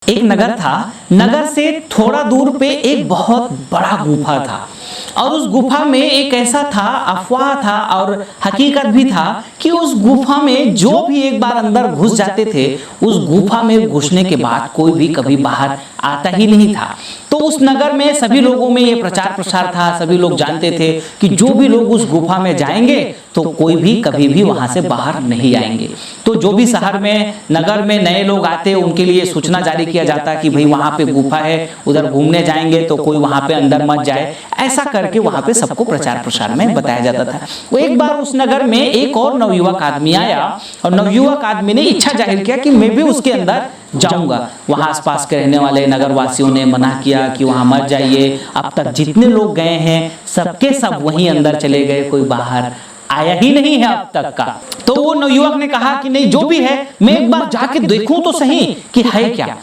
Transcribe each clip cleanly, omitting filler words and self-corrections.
एक नगर था। नगर से थोड़ा दूर पे एक बहुत बड़ा गुफा था और उस गुफा में एक ऐसा था, अफवाह था और हकीकत भी था कि उस गुफा में जो भी एक बार अंदर घुस जाते थे, उस गुफा में घुसने के बाद कोई भी कभी बाहर आता ही नहीं था। तो उस नगर में सभी लोगों में ये प्रचार प्रसार था, सभी लोग जानते थे कि जो भी लोग उस गुफा में जाएंगे तो कोई भी कभी भी वहां से बाहर नहीं आएंगे। तो जो भी शहर में, नगर में नए लोग आते, उनके लिए सूचना जारी किया जाता कि भाई वहां पे गुफा है, उधर घूमने जाएंगे तो कोई वहां पे अंदर मत जाए। ऐसा करके वहां पे सबको प्रचार प्रसार में बताया जाता था। वो एक बार उस नगर में एक और नवयुवक आदमी आया और नवयुवक आदमी ने इच्छा जाहिर किया कि मैं भी उसके अंदर जाऊंगा। वहां आसपास के रहने वाले नगर वासियों ने मना किया कि वहां मत जाइए। अब तक जितने लोग गए हैं सबके सब वहीं अंदर चले गए, कोई बाहर आया ही नहीं है अब तक का। तो वो नवयुवक ने कहा कि नहीं, जो भी है मैं एक बार जाके देखूं तो सही कि है क्या।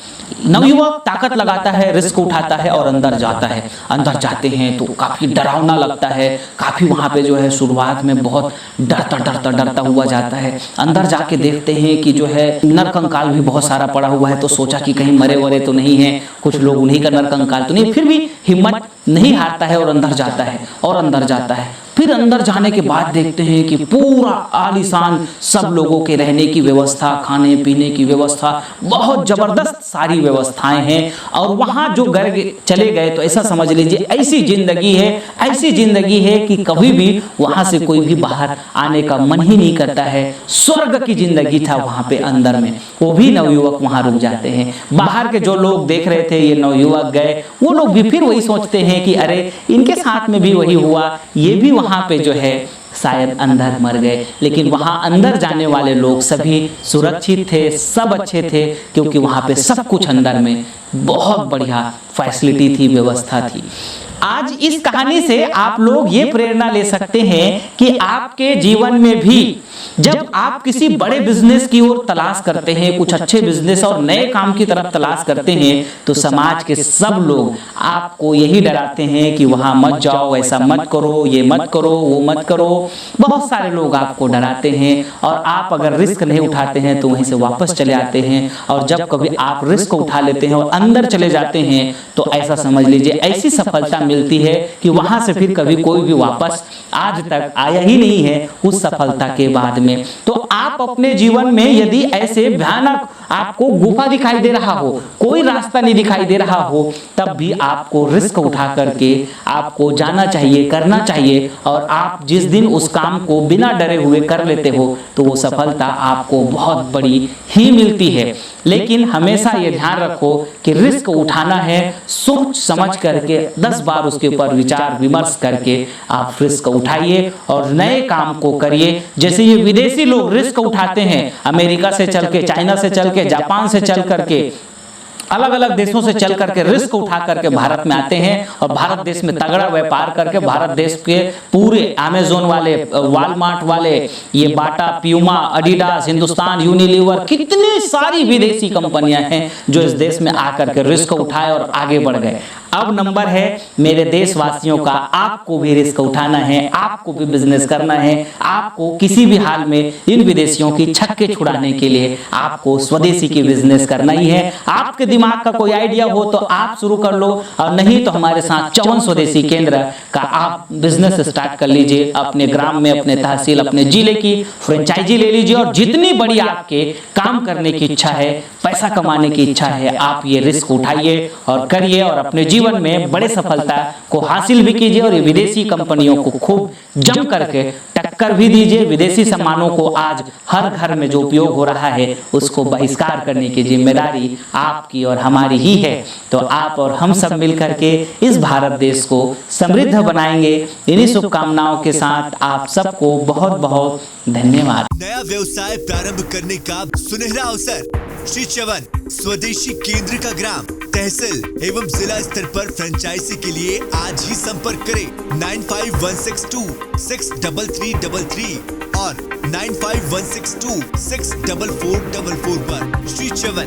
नवयुवक ताकत लगाता है, रिस्क उठाता है और अंदर जाता है। अंदर जाते हैं तो काफी डरावना लगता है, काफी वहां पे जो है शुरुआत में बहुत डरता हुआ जाता है। अंदर जाके देखते हैं कि जो है नरकंकाल भी बहुत सारा पड़ा हुआ है। तो सोचा कि कहीं मरे वरे तो नहीं है, कुछ लोग उन्हीं का नरकंकाल तो नहीं। फिर भी हिम्मत नहीं हारता है और अंदर जाता है और अंदर जाता है। फिर अंदर जाने के बाद देखते हैं कि पूरा आलीशान सब लोगों के रहने की व्यवस्था, खाने पीने की व्यवस्था, बहुत जबरदस्त सारी व्यवस्थाएं हैं। और वहां जो चले गए तो ऐसा समझ लीजिए ऐसी जिंदगी है कि कभी भी वहां से कोई भी बाहर आने का मन ही नहीं करता है। स्वर्ग की जिंदगी था वहां पे अंदर में। वो भी नवयुवक वहां रुक जाते हैं। बाहर के जो लोग देख रहे थे ये नवयुवक गए, वो लोग भी फिर वही सोचते हैं कि अरे इनके साथ में भी वही हुआ, ये भी वहां पे जो है शायद अंदर मर गए। लेकिन वहां अंदर जाने वाले लोग सभी सुरक्षित थे, सब अच्छे थे, क्योंकि वहां पे सब कुछ अंदर में बहुत बढ़िया फैसिलिटी थी, व्यवस्था थी। आज इस कहानी से आप लोग ये प्रेरणा ले सकते हैं कि आपके जीवन में भी जब आप किसी बड़े बिजनेस की ओर तलाश करते हैं, कुछ अच्छे बिजनेस और नए काम की तरफ तलाश करते हैं, तो समाज के सब लोग आपको यही डराते हैं कि वहां मत जाओ, ऐसा मत करो, ये मत करो, वो मत करो। बहुत सारे लोग आपको डराते हैं और आप अगर रिस्क नहीं उठाते हैं तो वहीं से वापस चले आते हैं। और जब कभी आप रिस्क उठा लेते हैं और अंदर चले जाते हैं तो ऐसा समझ लीजिए ऐसी सफलता मिलती है कि वहां से फिर कभी कोई भी वापस आज तक आया ही नहीं है उस सफलता के बाद में। तो आप अपने जीवन में यदि ऐसे भयानक आपको गुफा दिखाई दे रहा हो, कोई रास्ता नहीं दिखाई दे रहा हो, तब भी आपको रिस्क उठा करके आपको जाना चाहिए, करना चाहिए। और आप जिस दिन उस काम को बिना डरे हुए कर लेते हो तो वो सफलता आपको बहुत बड़ी ही मिलती है। लेकिन हमेशा ये ध्यान रखो कि रिस्क उठाना है, सोच समझ करके 10 बार उसके ऊपर विचार विमर्श करके आप रिस्क उठाइए और नए काम को करिए। जैसे ये विदेशी लोग रिस्क उठाते हैं, अमेरिका से चल के, चाइना से चल के, जापान से चल करके, अलग अलग देशों से चल करके रिस्क उठा करके भारत में आते हैं और भारत देश में तगड़ा व्यापार करके भारत देश के पूरे अमेज़न वाले, वॉलमार्ट वाले, ये बाटा, प्यूमा, एडिडास, हिंदुस्तान यूनिलीवर, कितनी सारी विदेशी कंपनियां हैं जो इस देश में आकर के रिस्क उठाए और आगे बढ़ गए। अब नंबर है मेरे देशवासियों का, आपको भी रिस्क उठाना है, आपको भी बिजनेस करना है। आपको किसी भी हाल में इन विदेशियों की छक्के छुड़ाने के लिए आपको स्वदेशी की बिजनेस करना ही है। आपके दिमाग का कोई आइडिया हो तो आप शुरू कर लो, और नहीं तो हमारे साथ 54 स्वदेशी केंद्र का आप बिजनेस स्टार्ट कर लीजिए। अपने ग्राम में, अपने तहसील, अपने जिले की फ्रेंचाइजी ले लीजिए और जितनी बड़ी आपके काम करने की इच्छा है, पैसा कमाने की इच्छा है, आप ये रिस्क उठाइए और करिए और अपने जीवन में बड़े सफलता को हासिल भी कीजिए। और ये विदेशी कंपनियों को खूब जम करके टक्कर भी दीजिए। विदेशी सामानों को आज हर घर में जो उपयोग हो रहा है उसको बहिष्कार करने की जिम्मेदारी आपकी और हमारी ही है। तो आप और हम सब मिलकर के इस भारत देश को समृद्ध बनाएंगे। इन्हीं शुभकामनाओं के साथ आप सबको बहुत बहुत धन्यवाद। नया व्यवसाय प्रारंभ करने का सुनहरा अवसर। श्री च्यवन स्वदेशी केंद्र का ग्राम, तहसील एवं जिला स्तर पर फ्रेंचाइजी के लिए आज ही संपर्क करें 9516263333 और 9516264444 पर। श्री च्यवन।